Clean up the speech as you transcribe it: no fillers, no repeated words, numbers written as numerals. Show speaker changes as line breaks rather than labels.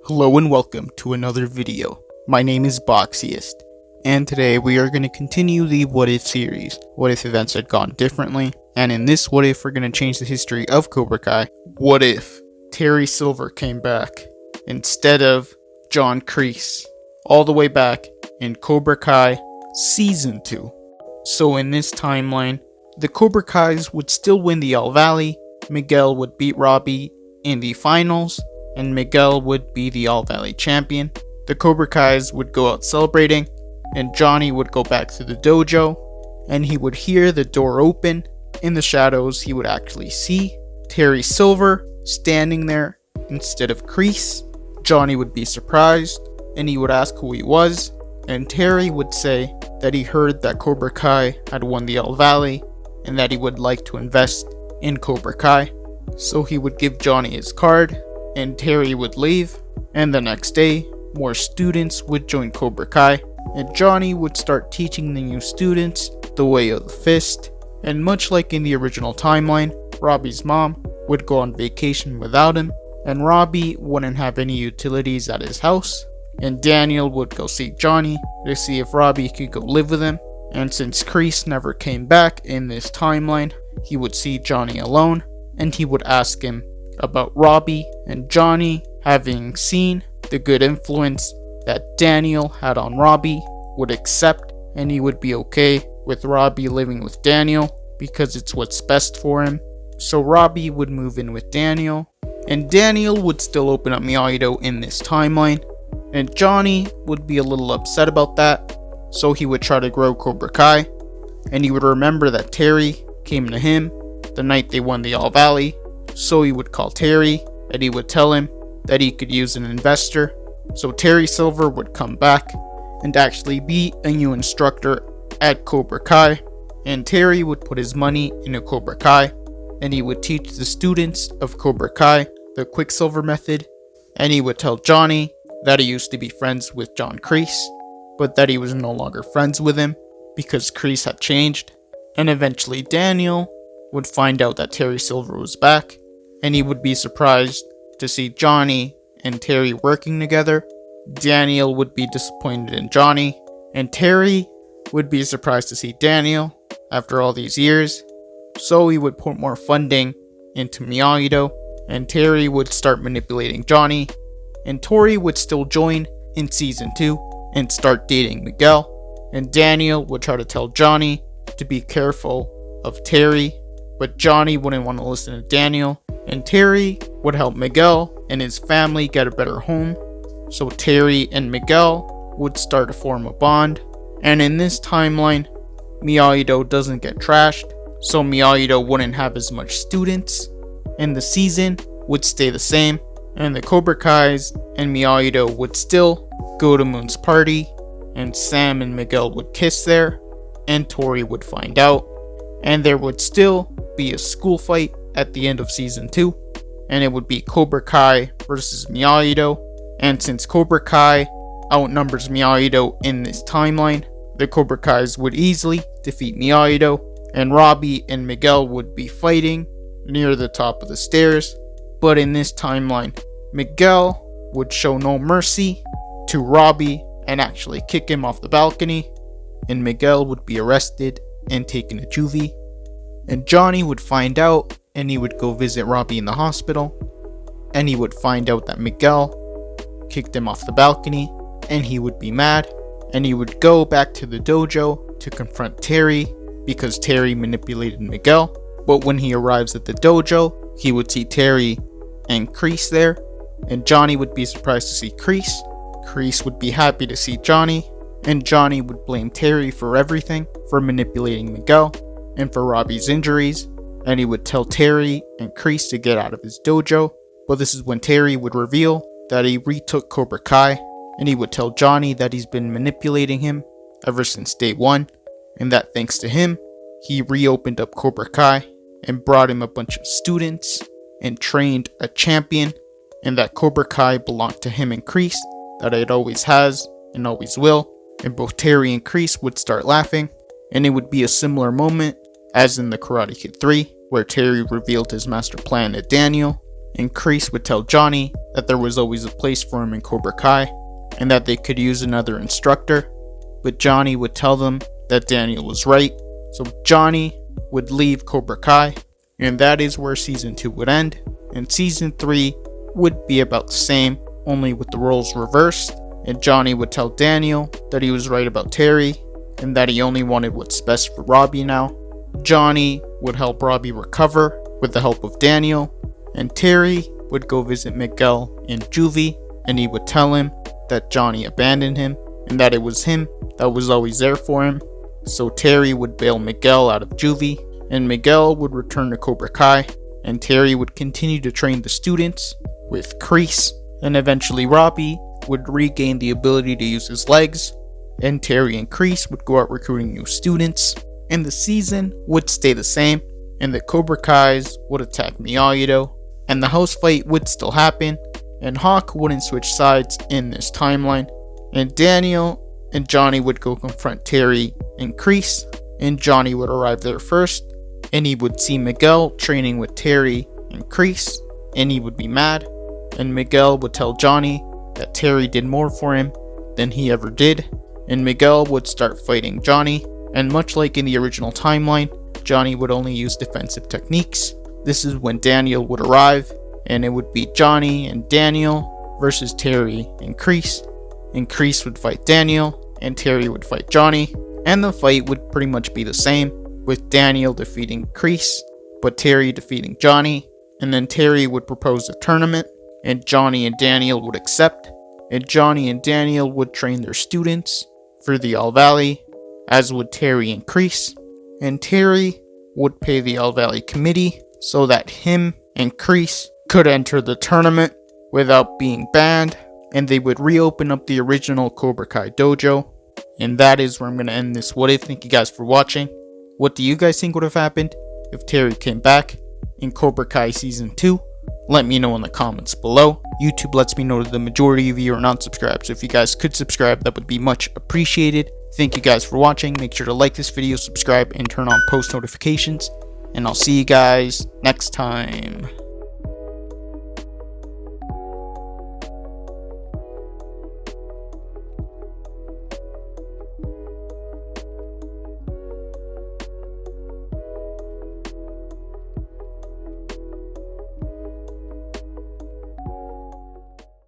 Hello and welcome to another video. My name is Boxiest, and today we are going to continue the What If series. What if events had gone differently? And in this What If, we're going to change the history of Cobra Kai. What if Terry Silver came back instead of John Kreese, all the way back in Cobra Kai Season 2. So in this timeline, the Cobra Kais would still win the All Valley, Miguel would beat Robbie in the finals, and Miguel would be the All Valley champion. The Cobra Kais would go out celebrating, and Johnny would go back to the dojo, and he would hear the door open. In the shadows, he would actually see Terry Silver standing there instead of Kreese. Johnny would be surprised, and he would ask who he was, and Terry would say that he heard that Cobra Kai had won the All Valley, and that he would like to invest in Cobra Kai. So he would give Johnny his card, and Terry would leave, and the next day, more students would join Cobra Kai, and Johnny would start teaching the new students the way of the fist. And much like in the original timeline, Robbie's mom would go on vacation without him, and Robbie wouldn't have any utilities at his house, and Daniel would go see Johnny to see if Robbie could go live with him. And since Kreese never came back in this timeline, he would see Johnny alone, and he would ask him about Robbie, and Johnny, having seen the good influence that Daniel had on Robbie, would accept, and he would be okay with Robbie living with Daniel because it's what's best for him. So Robbie would move in with Daniel, and Daniel would still open up Miyagi-Do in this timeline, and Johnny would be a little upset about that, so he would try to grow Cobra Kai, and he would remember that Terry came to him the night they won the All Valley. So he would call Terry, and he would tell him that he could use an investor. So Terry Silver would come back and actually be a new instructor at Cobra Kai, and Terry would put his money into Cobra Kai, and he would teach the students of Cobra Kai the Quicksilver method, and he would tell Johnny that he used to be friends with John Kreese, but that he was no longer friends with him because Kreese had changed. And eventually Daniel would find out that Terry Silver was back, and he would be surprised to see Johnny and Terry working together. Daniel would be disappointed in Johnny, and Terry would be surprised to see Daniel after all these years. So he would put more funding into Miyagi-Do, and Terry would start manipulating Johnny, and Tori would still join in Season 2 and start dating Miguel, and Daniel would try to tell Johnny to be careful of Terry, but Johnny wouldn't want to listen to Daniel, and Terry would help Miguel and his family get a better home. So Terry and Miguel would start to form a bond, and in this timeline, Miyagi-Do doesn't get trashed, so Miyagi-Do wouldn't have as much students, and the season would stay the same, and the Cobra Kais and Miyagi-Do would still go to Moon's party, and Sam and Miguel would kiss there, and Tori would find out, and there would still be a school fight at the end of Season 2, and it would be Cobra Kai versus Miyagi-Do, and since Cobra Kai outnumbers Miyagi-Do in this timeline, the Cobra Kais would easily defeat Miyagi-Do, and Robbie and Miguel would be fighting near the top of the stairs. But in this timeline, Miguel would show no mercy to Robbie and actually kick him off the balcony, and Miguel would be arrested and taken to juvie, and Johnny would find out, and he would go visit Robbie in the hospital, and he would find out that Miguel kicked him off the balcony, and he would be mad, and he would go back to the dojo to confront Terry because Terry manipulated Miguel. But when he arrives at the dojo, he would see Terry and Kreese there, and Johnny would be surprised to see Kreese. Kreese would be happy to see Johnny, and Johnny would blame Terry for everything, for manipulating Miguel, and for Robbie's injuries, and he would tell Terry and Kreese to get out of his dojo. But this is when Terry would reveal that he retook Cobra Kai, and he would tell Johnny that he's been manipulating him ever since day one, and that thanks to him, he reopened up Cobra Kai and brought him a bunch of students and trained a champion, and that Cobra Kai belonged to him and Kreese, that it always has and always will. And both Terry and Kreese would start laughing, and it would be a similar moment as in the Karate Kid 3, where Terry revealed his master plan to Daniel, and Kreese would tell Johnny that there was always a place for him in Cobra Kai, and that they could use another instructor, but Johnny would tell them that Daniel was right, so Johnny would leave Cobra Kai, and that is where Season 2 would end, and Season 3 would be about the same, only with the roles reversed, and Johnny would tell Daniel that he was right about Terry, and that he only wanted what's best for Robbie now. Johnny would help Robbie recover with the help of Daniel, and Terry would go visit Miguel in juvie, and he would tell him that Johnny abandoned him, and that it was him that was always there for him. So Terry would bail Miguel out of juvie, and Miguel would return to Cobra Kai, and Terry would continue to train the students with Kreese, and eventually Robbie would regain the ability to use his legs, and Terry and Kreese would go out recruiting new students, and the season would stay the same, and the Cobra Kais would attack Miyagi-Do, and the house fight would still happen, and Hawk wouldn't switch sides in this timeline, and Daniel and Johnny would go confront Terry and Kreese, and Johnny would arrive there first, and he would see Miguel training with Terry and Kreese, and he would be mad, and Miguel would tell Johnny that Terry did more for him than he ever did, and Miguel would start fighting Johnny, and much like in the original timeline, Johnny would only use defensive techniques. This is when Daniel would arrive, and it would be Johnny and Daniel versus Terry and Kreese would fight Daniel, and Terry would fight Johnny, and the fight would pretty much be the same, with Daniel defeating Kreese, but Terry defeating Johnny, and then Terry would propose a tournament, and Johnny and Daniel would accept, and Johnny and Daniel would train their students for the All Valley, as would Terry and Kreese, and Terry would pay the All Valley committee so that him and Kreese could enter the tournament without being banned, and they would reopen up the original Cobra Kai dojo. And that is where I'm going to end this what if. Thank you guys for watching. What do you guys think would have happened if Terry came back in Cobra Kai Season 2? Let me know in the comments below. YouTube lets me know that the majority of you are not subscribed, so if you guys could subscribe, that would be much appreciated. Thank you guys for watching. Make sure to like this video, subscribe, and turn on post notifications. And I'll see you guys next time.